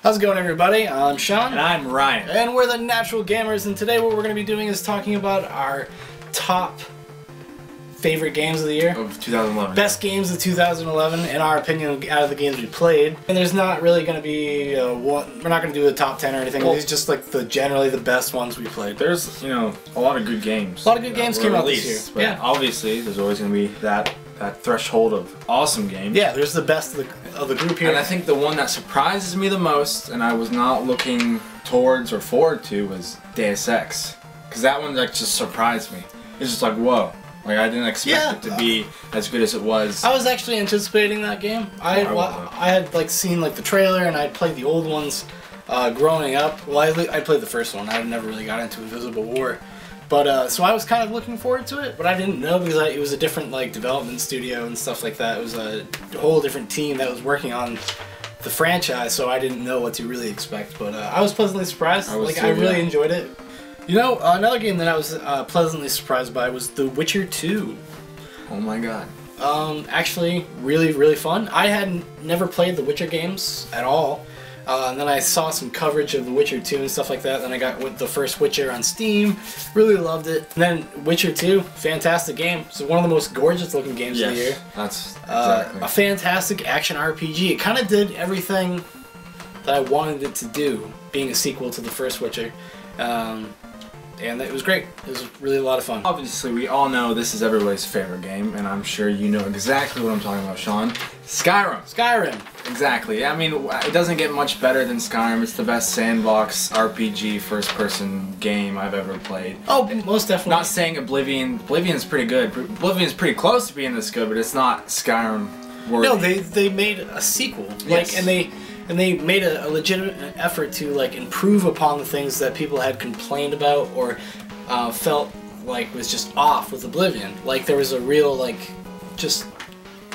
How's it going, everybody? I'm Sean. And I'm Ryan. And we're the Natural Gamers, and today what we're going to be doing is talking about our top favorite games of the year. Of 2011. Best games of 2011, in our opinion, out of the games we played. And there's not really going to be we're not going to do the top 10 or anything. Well, these are just like generally the best ones we played. There's, a lot of good games. A lot of good games came out this year. But yeah. Obviously, there's always going to be that threshold of awesome games. Yeah, there's the best of the group here. And I think the one that surprises me the most, and I was not looking towards or forward to, was Deus Ex. Because that one just surprised me. It's just like, whoa. Like, I didn't expect it to be as good as it was. I was actually anticipating that game. I had seen the trailer, and I'd played the old ones growing up. Well, I played the first one. I never really got into Invisible War. But, so I was kind of looking forward to it, but I didn't know because it was a different, development studio and stuff like that. It was a whole different team that was working on the franchise, so I didn't know what to really expect. But I was pleasantly surprised. I really enjoyed it. You know, another game that I was pleasantly surprised by was The Witcher 2. Oh my god. Actually, really, really fun. I had never played the Witcher games at all. And then I saw some coverage of The Witcher 2 and stuff like that. Then I got the first Witcher on Steam. Really loved it. And then Witcher 2, fantastic game. It's one of the most gorgeous looking games of the year. That's exactly. A fantastic action RPG. It kind of did everything that I wanted it to do, being a sequel to the first Witcher. And it was great. It was really a lot of fun. Obviously, we all know this is everybody's favorite game, and I'm sure you know exactly what I'm talking about, Sean. Skyrim. Skyrim. Exactly. I mean, it doesn't get much better than Skyrim. It's the best sandbox RPG first-person game I've ever played. Oh, most definitely. Not saying Oblivion. Oblivion's pretty good. Oblivion's pretty close to being this good, but it's not Skyrim worthy. No, they made a sequel. Yes. And they made a legitimate effort to improve upon the things that people had complained about or felt was just off with Oblivion. There was a real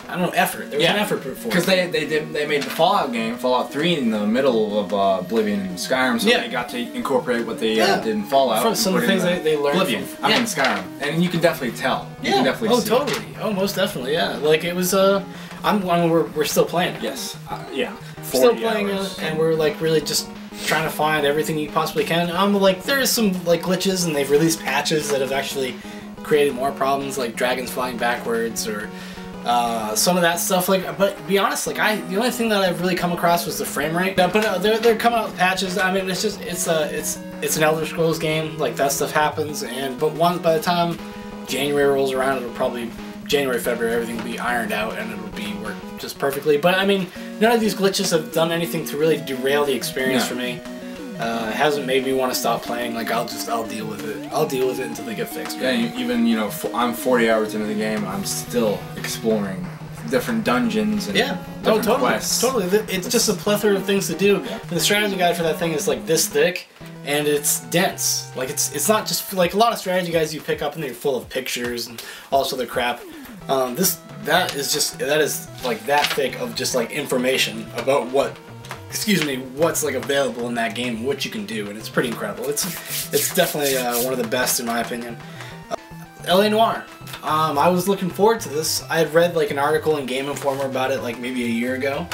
I don't know, effort. There was an effort put forward. Because they made the Fallout game, Fallout 3, in the middle of Oblivion and Skyrim, so they got to incorporate what they did in Fallout. From some of the things they learned Oblivion. from I mean Skyrim, and you can definitely tell. You can definitely see. Totally. Oh, most definitely. Yeah. It was. We're still playing it. Yes. Yeah. Still playing it, and we're really just trying to find everything you possibly can. There is some glitches, and they've released patches that have actually created more problems, like dragons flying backwards or some of that stuff. But to be honest, the only thing that I've really come across was the frame rate. But they're coming out with patches. I mean, it's just it's an Elder Scrolls game. That stuff happens, but by the time January rolls around, it'll probably January, February, everything will be ironed out and it'll work just perfectly. But I mean, none of these glitches have done anything to really derail the experience for me. It hasn't made me want to stop playing. I'll deal with it. I'll deal with it until they get fixed. Yeah, even I'm 40 hours into the game. I'm still exploring different dungeons and different quests. Totally. It's just a plethora of things to do. Yeah. And the strategy guide for that thing is this thick. And it's dense. It's not just a lot of strategy guides you pick up and they're full of pictures and all this other crap. That is that thick of just information about what's available in that game and what you can do, and it's pretty incredible. It's definitely one of the best in my opinion. LA Noire. I was looking forward to this. I had read an article in Game Informer about it maybe a year ago.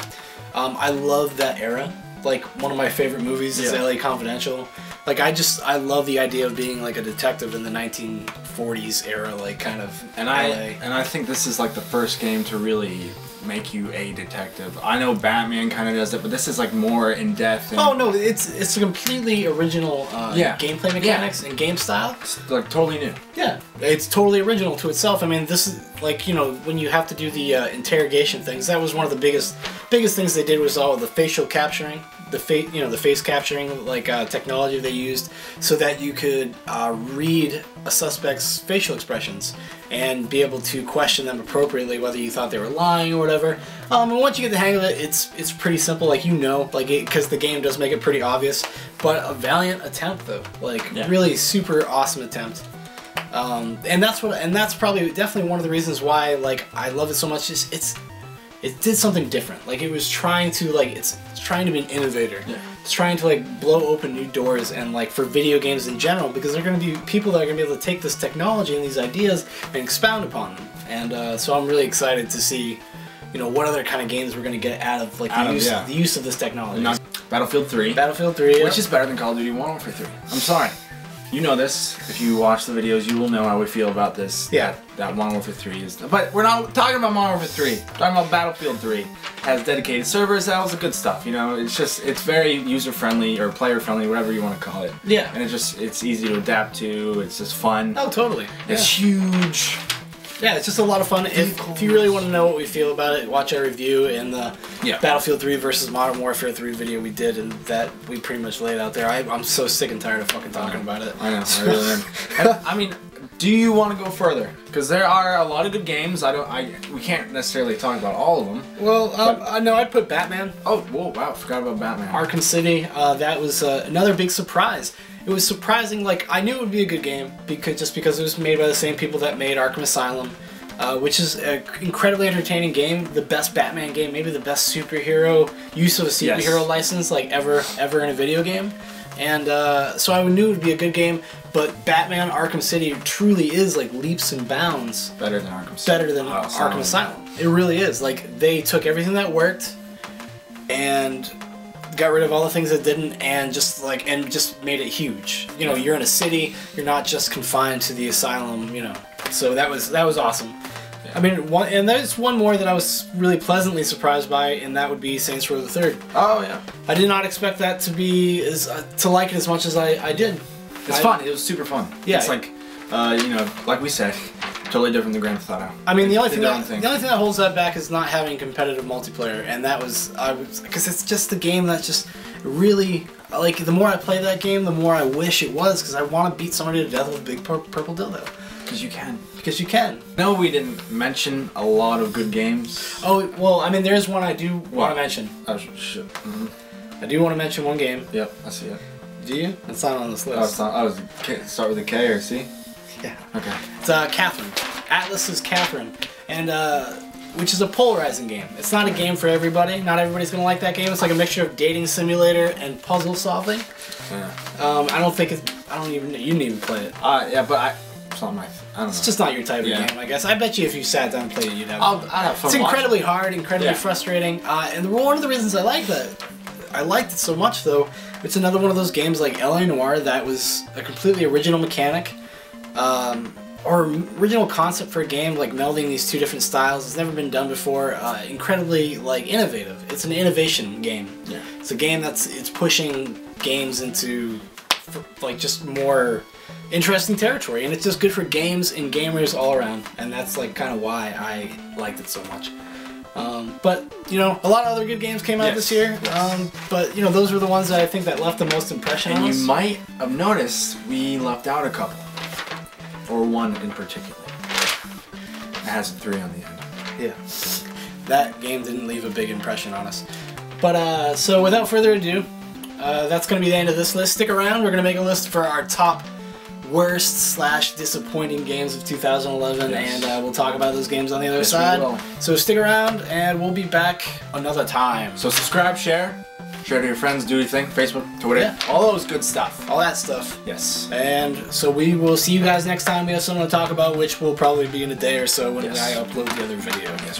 I love that era. One of my favorite movies is LA Confidential. I love the idea of being a detective in the 1940s era, kind of LA. And I think this is the first game to really make you a detective. I know Batman kind of does it, but this is more in depth. Oh no, it's a completely original gameplay mechanics and game style. It's totally new. Yeah, it's totally original to itself. I mean, this is when you have to do the interrogation things. That was one of the biggest things they did was all the facial capturing. The face capturing technology they used so that you could read a suspect's facial expressions and be able to question them appropriately, whether you thought they were lying or whatever. And once you get the hang of it, it's pretty simple, because the game does make it pretty obvious. But a valiant attempt though, really super awesome attempt. And that's probably definitely one of the reasons why I love it so much. It did something different. It was trying to it's trying to be an innovator. Yeah. It's trying to blow open new doors and for video games in general, because they're going to be people that are going to be able to take this technology and these ideas and expound upon them. And so I'm really excited to see you know, what other kind of games we're going to get out of like the use of this technology. Battlefield 3. Battlefield 3, which is better than Call of Duty Modern Warfare 3. I'm sorry. You know this. If you watch the videos, you will know how we feel about this. Yeah. That Modern Warfare 3 is... But we're not talking about Modern Warfare 3. We're talking about Battlefield 3. Has dedicated servers, that was the good stuff, you know? It's just, it's very user-friendly, or player-friendly, whatever you want to call it. Yeah. And it's easy to adapt to, it's just fun. Oh, totally. It's huge. Yeah, it's just a lot of fun. If you really want to know what we feel about it, watch our review in the Battlefield 3 versus Modern Warfare 3 video we did, and that we pretty much laid out there. I'm so sick and tired of fucking talking about it. I know, I really am. And, I mean, do you want to go further? Because there are a lot of good games. We can't necessarily talk about all of them. Well, no, I'd put Batman. Oh, whoa, wow, forgot about Batman. Arkham City. That was another big surprise. It was surprising. Like, I knew it would be a good game because it was made by the same people that made Arkham Asylum, which is an incredibly entertaining game. The best Batman game, maybe the best superhero use of a superhero license like ever in a video game. And so I knew it would be a good game. But Batman Arkham City truly is like leaps and bounds better than Arkham City. Better than Arkham Asylum. It really is. Like, they took everything that worked and got rid of all the things that didn't, and just made it huge. You know, you're in a city, you're not just confined to the asylum, you know. So that was awesome. Yeah. I mean, and there's one more that I was really pleasantly surprised by, and that would be Saints Row the Third. Oh yeah. I did not expect that to be to like it as much as I did. It's fun. It was super fun. Yeah. It's like, you know, like we said, totally different than Grand Theft Auto. I mean, the only thing that holds that back is not having competitive multiplayer, and that was because it's just the game that just really, like, the more I play that game, the more I wish it was, because I want to beat somebody to death with a big purple dildo. Because you can. Because you can. No, we didn't mention a lot of good games. Oh well, I mean, there's one I do want to mention. Oh shit. I do want to mention one game. Yep, I see it. Do you? It's not on this list. Oh, it's not. Oh, start with a K or C? Yeah. Okay. It's Catherine. Atlas is Catherine, and which is a polarizing game. It's not a game for everybody. Not everybody's gonna like that game. It's like a mixture of dating simulator and puzzle solving. Yeah. I don't think it's. I don't even. You didn't even play it. Yeah, but it's not my. I don't know. It's just not your type of game, I guess. I bet you if you sat down and played it, you'd have. I'd have fun. It's incredibly hard, incredibly frustrating, and one of the reasons I like that. I liked it so much, though. It's another one of those games like L.A. Noire that was a completely original mechanic, or original concept for a game, like melding these two different styles. It's never been done before. Incredibly, like, innovative. It's an innovation game. Yeah. It's a game it's pushing games into, like, just more interesting territory, and it's just good for games and gamers all around. And that's, like, kind of why I liked it so much. But, you know, a lot of other good games came out this year, but, you know, those were the ones that I think that left the most impression on us. And you might have noticed we left out a couple, or one in particular. It has a 3 on the end. Yeah. That game didn't leave a big impression on us. But, so without further ado, that's going to be the end of this list. Stick around, we're going to make a list for our top worst/disappointing games of 2011, and we'll talk about those games on the other side. So stick around, and we'll be back another time. So subscribe, share to your friends, do your thing, Facebook, Twitter, all those good stuff. All that stuff. Yes. And so we will see you guys next time. We have something to talk about, which will probably be in a day or so when I upload the other video. Yes.